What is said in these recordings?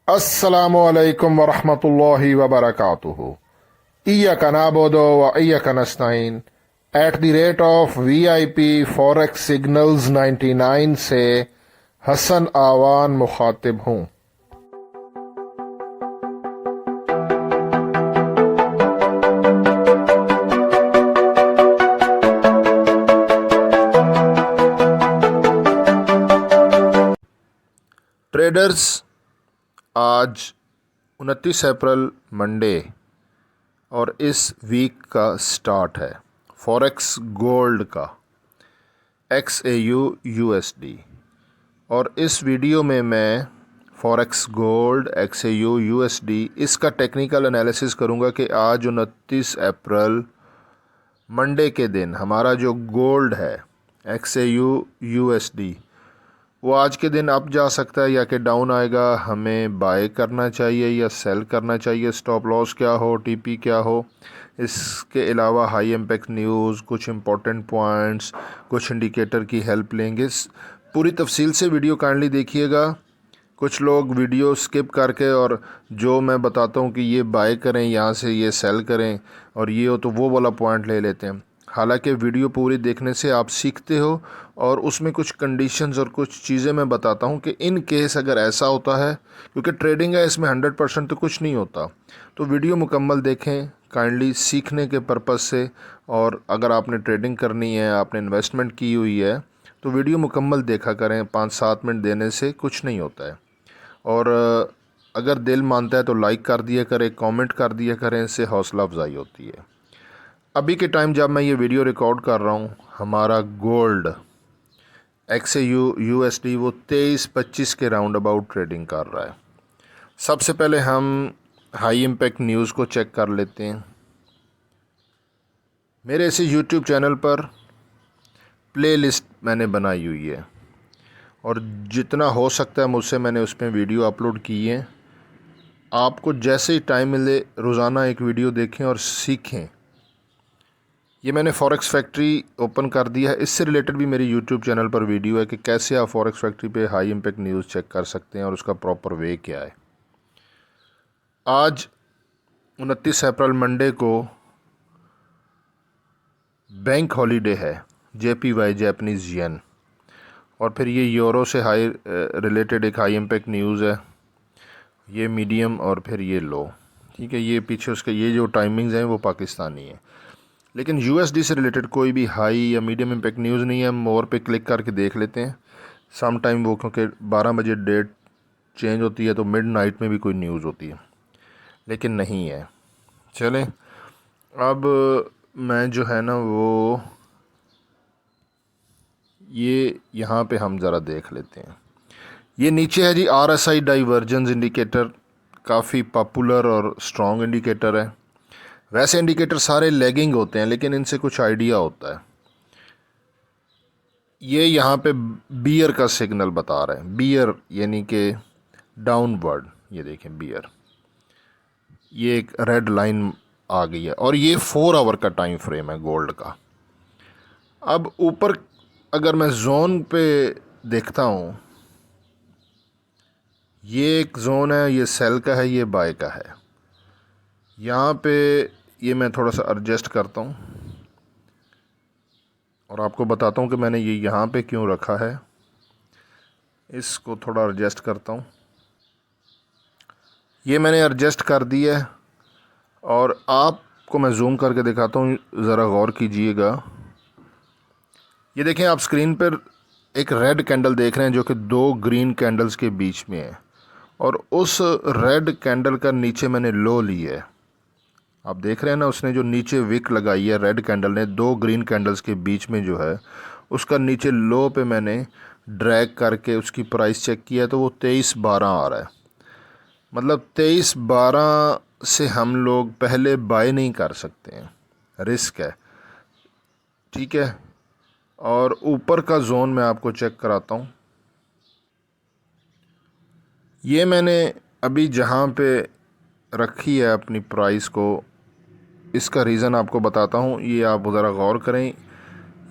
अस्सलामु अलैकुम वरहमतुल्लाहि वबरकातुहु। इय्याका नअबुदु व इय्याका नस्तईन at the rate of VIP forex signals 99 से हसन आवान मुखातिब हूँ। ट्रेडर्स, आज 29 अप्रैल मंडे और इस वीक का स्टार्ट है फॉरेक्स गोल्ड का XAU USD। और इस वीडियो में मैं फॉरेक्स गोल्ड XAU USD इसका टेक्निकल एनालिसिस करूंगा कि आज 29 अप्रैल मंडे के दिन हमारा जो गोल्ड है XAU USD वो आज के दिन अप जा सकता है या कि डाउन आएगा, हमें बाय करना चाहिए या सेल करना चाहिए, स्टॉप लॉस क्या हो, TP क्या हो। इसके अलावा हाई इम्पैक्ट न्यूज़, कुछ इंपॉर्टेंट पॉइंट्स, कुछ इंडिकेटर की हेल्प लेंगे। पूरी तफसील से वीडियो काइंडली देखिएगा। कुछ लोग वीडियो स्किप करके और जो मैं बताता हूँ कि ये बाय करें, यहाँ से ये सेल करें और ये हो तो वो वाला पॉइंट ले लेते हैं। हालांकि वीडियो पूरी देखने से आप सीखते हो और उसमें कुछ कंडीशंस और कुछ चीज़ें मैं बताता हूँ कि इन केस अगर ऐसा होता है, क्योंकि ट्रेडिंग है इसमें 100% तो कुछ नहीं होता। तो वीडियो मुकम्मल देखें काइंडली सीखने के पर्पज़ से। और अगर आपने ट्रेडिंग करनी है, आपने इन्वेस्टमेंट की हुई है, तो वीडियो मुकम्मल देखा करें। 5-7 मिनट देने से कुछ नहीं होता है। और अगर दिल मानता है तो लाइक कर दिया करें, कमेंट कर दिया करें, इससे हौसला अफजाई होती है। अभी के टाइम जब मैं ये वीडियो रिकॉर्ड कर रहा हूँ, हमारा गोल्ड XAU USD वो 23-25 के राउंड अबाउट ट्रेडिंग कर रहा है। सबसे पहले हम हाई इम्पैक्ट न्यूज़ को चेक कर लेते हैं। मेरे इसी YouTube चैनल पर प्लेलिस्ट मैंने बनाई हुई है और जितना हो सकता है मुझसे मैंने उस पर वीडियो अपलोड की है। आपको जैसे ही टाइम मिले रोज़ाना एक वीडियो देखें और सीखें। ये मैंने फॉरेक्स फैक्ट्री ओपन कर दिया है। इससे रिलेटेड भी मेरी YouTube चैनल पर वीडियो है कि कैसे आप फॉरेक्स फैक्ट्री पे हाई इम्पैक्ट न्यूज़ चेक कर सकते हैं और उसका प्रॉपर वे क्या है। आज 29 अप्रैल मंडे को बैंक हॉलीडे है, JPY जैपनीज़ येन। और फिर ये यूरो से हाई रिलेटेड एक हाई इम्पैक्ट न्यूज़ है, ये मीडियम और फिर ये लो। ठीक है, ये पीछे उसके ये जो टाइमिंग्स हैं वो पाकिस्तानी है। लेकिन USD से रिलेटेड कोई भी हाई या मीडियम इम्पैक्ट न्यूज़ नहीं है। मोर पे क्लिक करके देख लेते हैं। सम टाइम वो क्योंकि 12 बजे डेट चेंज होती है तो मिड नाइट में भी कोई न्यूज़ होती है, लेकिन नहीं है। चलें, अब मैं जो है ना वो ये यहाँ पे हम ज़रा देख लेते हैं। ये नीचे है जी RSI डाइवर्जेंस इंडिकेटर, काफ़ी पॉपुलर और स्ट्रॉन्ग इंडिकेटर है। वैसे इंडिकेटर सारे लैगिंग होते हैं लेकिन इनसे कुछ आइडिया होता है। ये यहाँ पे बियर का सिग्नल बता रहा है, बियर यानी कि डाउनवर्ड। ये देखें बियर, ये एक रेड लाइन आ गई है और ये 4 आवर का टाइम फ्रेम है गोल्ड का। अब ऊपर अगर मैं जोन पे देखता हूँ, ये एक जोन है, ये सेल का है, ये बाय का है। यहाँ पे ये मैं थोड़ा सा एडजस्ट करता हूँ और आपको बताता हूँ कि मैंने ये यहाँ पे क्यों रखा है। इसको थोड़ा एडजस्ट करता हूँ, ये मैंने एडजस्ट कर दिया है और आपको मैं जूम करके दिखाता हूँ, ज़रा गौर कीजिएगा। ये देखें, आप स्क्रीन पर एक रेड कैंडल देख रहे हैं जो कि 2 ग्रीन कैंडल्स के बीच में है और उस रेड कैंडल का नीचे मैंने लो ली है। आप देख रहे हैं ना, उसने जो नीचे विक लगाई है रेड कैंडल ने 2 ग्रीन कैंडल्स के बीच में जो है, उसका नीचे लो पे मैंने ड्रैग करके उसकी प्राइस चेक किया है तो वो 23.12 आ रहा है। मतलब 23.12 से हम लोग पहले बाय नहीं कर सकते हैं, रिस्क है। ठीक है, और ऊपर का जोन मैं आपको चेक कराता हूँ। ये मैंने अभी जहाँ पे रखी है अपनी प्राइस को, इसका रीज़न आपको बताता हूँ, ये आप ज़रा गौर करें।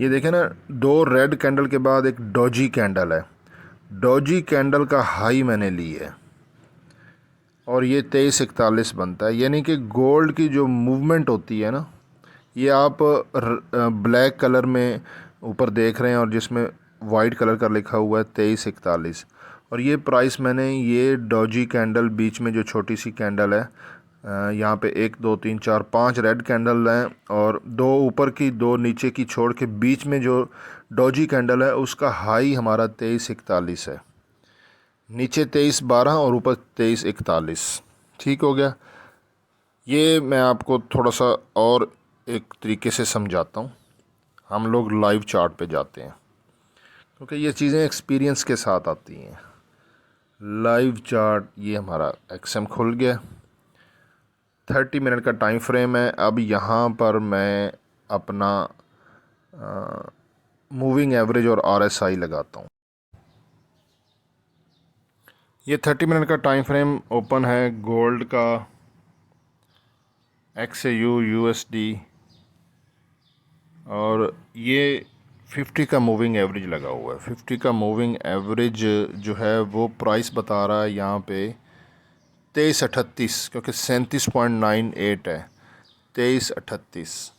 ये देखें ना, 2 रेड कैंडल के बाद एक डॉजी कैंडल है। डॉजी कैंडल का हाई मैंने ली है, और ये 2341 बनता है। यानी कि गोल्ड की जो मूवमेंट होती है ना, ये आप ब्लैक कलर में ऊपर देख रहे हैं और जिसमें वाइट कलर का लिखा हुआ है 2341। और ये प्राइस मैंने ये डॉजी कैंडल बीच में जो छोटी सी कैंडल है, यहाँ पे 1 2 3 4 5 रेड कैंडल हैं और 2 ऊपर की 2 नीचे की छोड़ के बीच में जो डॉजी कैंडल है उसका हाई हमारा 2341 है। नीचे 2312 और ऊपर 2341। ठीक हो गया। ये मैं आपको थोड़ा सा और एक तरीके से समझाता हूँ। हम लोग लाइव चार्ट पे जाते हैं क्योंकि ये चीज़ें एक्सपीरियंस के साथ आती हैं। लाइव चार्ट, ये हमारा एक्सएम खुल गया। 30 मिनट का टाइम फ्रेम है। अब यहाँ पर मैं अपना मूविंग एवरेज और आरएसआई लगाता हूँ। ये 30 मिनट का टाइम फ्रेम ओपन है गोल्ड का, XAU USD, और ये 50 का मूविंग एवरेज लगा हुआ है। 50 का मूविंग एवरेज जो है वो प्राइस बता रहा है यहाँ पे 2338, क्योंकि 37.98 है, 2338।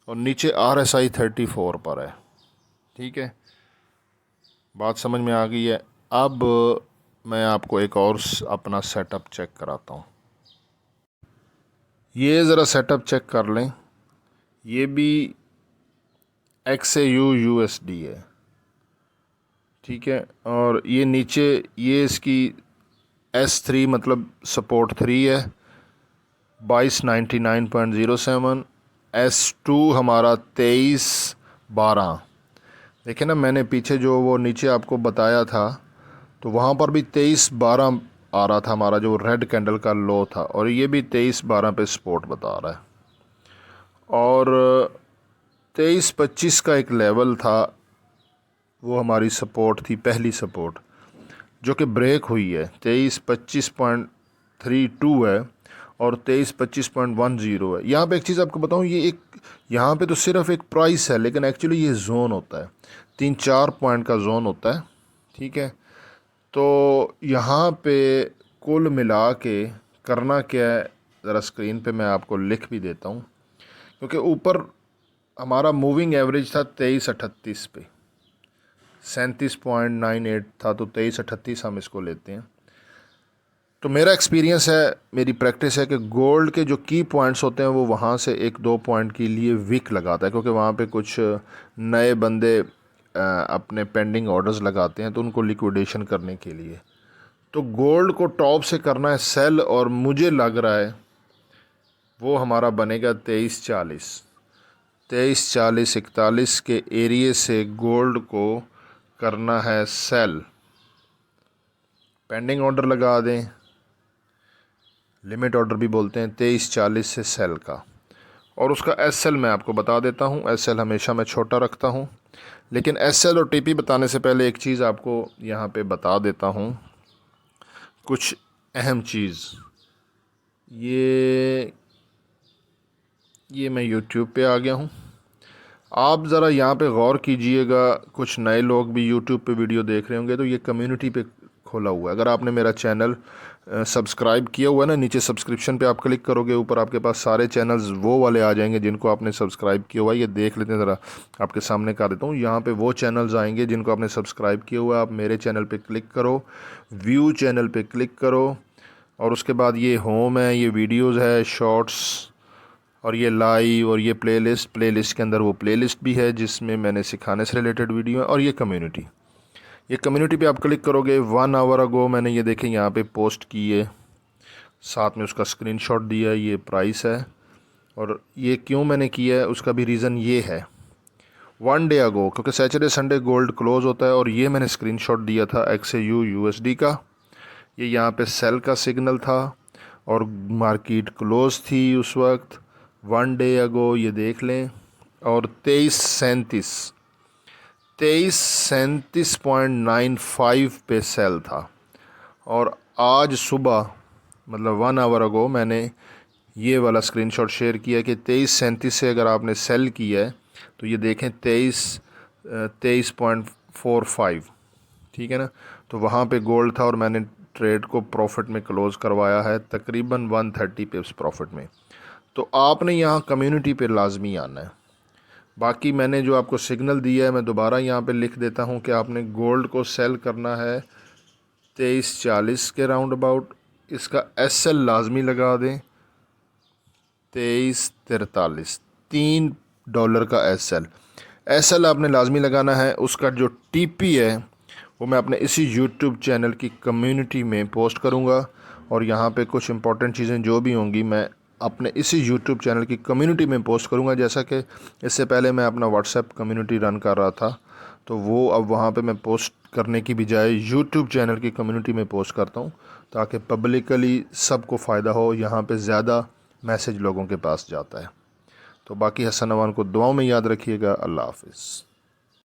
और नीचे RSI 34 पर है। ठीक है, बात समझ में आ गई है। अब मैं आपको एक और अपना सेटअप चेक कराता हूँ। ये ज़रा सेटअप चेक कर लें। ये भी XAU USD है। ठीक है, और ये नीचे ये इसकी S3 मतलब सपोर्ट 3 है 2299.07। S2 हमारा 2312। देखिए ना, मैंने पीछे जो वो नीचे आपको बताया था तो वहाँ पर भी 2312 आ रहा था हमारा, जो रेड कैंडल का लो था, और ये भी 2312 पे सपोर्ट बता रहा है। और 2325 का एक लेवल था, वो हमारी सपोर्ट थी, पहली सपोर्ट, जो कि ब्रेक हुई है। 2325.32 है और 2325.10 है। यहाँ पे एक चीज़ आपको बताऊँ, ये एक यहाँ पे तो सिर्फ एक प्राइस है, लेकिन एक्चुअली ये जोन होता है, 3-4 पॉइंट का जोन होता है। ठीक है, तो यहाँ पे कुल मिला के करना क्या है, ज़रा स्क्रीन पे मैं आपको लिख भी देता हूँ, क्योंकि ऊपर हमारा मूविंग एवरेज था 2338 पे, 37.98 था, तो 2338 हम इसको लेते हैं। तो मेरा एक्सपीरियंस है, मेरी प्रैक्टिस है कि गोल्ड के जो की पॉइंट्स होते हैं वो वहाँ से 1-2 पॉइंट के लिए विक लगाता है, क्योंकि वहाँ पे कुछ नए बंदे अपने पेंडिंग ऑर्डर्स लगाते हैं तो उनको लिक्विडेशन करने के लिए। तो गोल्ड को टॉप से करना है सेल, और मुझे लग रहा है वो हमारा बनेगा 2340, 41 के एरिए से गोल्ड को करना है सेल। पेंडिंग ऑर्डर लगा दें, लिमिट ऑर्डर भी बोलते हैं, 2340 से सेल का। और उसका SL मैं आपको बता देता हूँ। SL हमेशा मैं छोटा रखता हूँ, लेकिन SL और TP बताने से पहले एक चीज़ आपको यहाँ पे बता देता हूँ, कुछ अहम चीज़। ये मैं YouTube पे आ गया हूँ। आप ज़रा यहाँ पे गौर कीजिएगा, कुछ नए लोग भी YouTube पे वीडियो देख रहे होंगे, तो ये कम्युनिटी पे खोला हुआ है। अगर आपने मेरा चैनल सब्सक्राइब किया हुआ है ना, नीचे सब्सक्रिप्शन पे आप क्लिक करोगे, ऊपर आपके पास सारे चैनल्स वो वाले आ जाएंगे जिनको आपने सब्सक्राइब किया हुआ है। ये देख लेते हैं ज़रा, आपके सामने कर देता हूँ। यहाँ पे वो चैनल्स आएंगे जिनको आपने सब्सक्राइब किया हुआ है। आप मेरे चैनल पे क्लिक करो, व्यू चैनल पे क्लिक करो, और उसके बाद ये होम है, ये वीडियोज़ है, शॉर्ट्स, और ये लाइव, और ये प्लेलिस्ट के अंदर वो प्लेलिस्ट भी है जिसमें मैंने सिखाने से रिलेटेड वीडियो है। और ये कम्युनिटी, ये कम्युनिटी पे आप क्लिक करोगे, 1 आवर अगो मैंने ये देखें यहाँ पे पोस्ट की है, साथ में उसका स्क्रीनशॉट दिया है, ये प्राइस है। और ये क्यों मैंने किया है उसका भी रीज़न ये है, 1 डे अगो, क्योंकि सैटरडे संडे गोल्ड क्लोज़ होता है, और ये मैंने स्क्रीनशॉट दिया था XAU USD का। ये यहाँ पे सेल का सिग्नल था और मार्केट क्लोज थी उस वक्त, 1 डे अगो, ये देख लें। और 2337.95 पे सेल था। और आज सुबह मतलब 1 आवर अगो मैंने ये वाला स्क्रीनशॉट शेयर किया कि 2337 से अगर आपने सेल किया है तो ये देखें 23.45। ठीक है ना, तो वहाँ पे गोल्ड था और मैंने ट्रेड को प्रॉफिट में क्लोज़ करवाया है, तकरीबन 130 पिप्स प्रॉफिट में। तो आपने यहाँ कम्युनिटी पे लाजमी आना है। बाकी मैंने जो आपको सिग्नल दिया है मैं दोबारा यहाँ पे लिख देता हूँ कि आपने गोल्ड को सेल करना है 2340 के राउंड अबाउट। इसका SL लाजमी लगा दें 2343, $3 का SL आपने लाजमी लगाना है। उसका जो TP है वो मैं अपने इसी यूट्यूब चैनल की कम्युनिटी में पोस्ट करूँगा, और यहाँ पे कुछ इंपॉर्टेंट चीज़ें जो भी होंगी मैं अपने इसी यूट्यूब चैनल की कम्युनिटी में पोस्ट करूँगा। जैसा कि इससे पहले मैं अपना व्हाट्सएप कम्युनिटी रन कर रहा था, तो वो अब वहाँ पे मैं पोस्ट करने की बजाय यूट्यूब चैनल की कम्युनिटी में पोस्ट करता हूँ, ताकि पब्लिकली सबको फ़ायदा हो। यहाँ पे ज़्यादा मैसेज लोगों के पास जाता है। तो बाकी हसन अमान को दुआओं में याद रखिएगा। अल्लाह हाफ़िज़।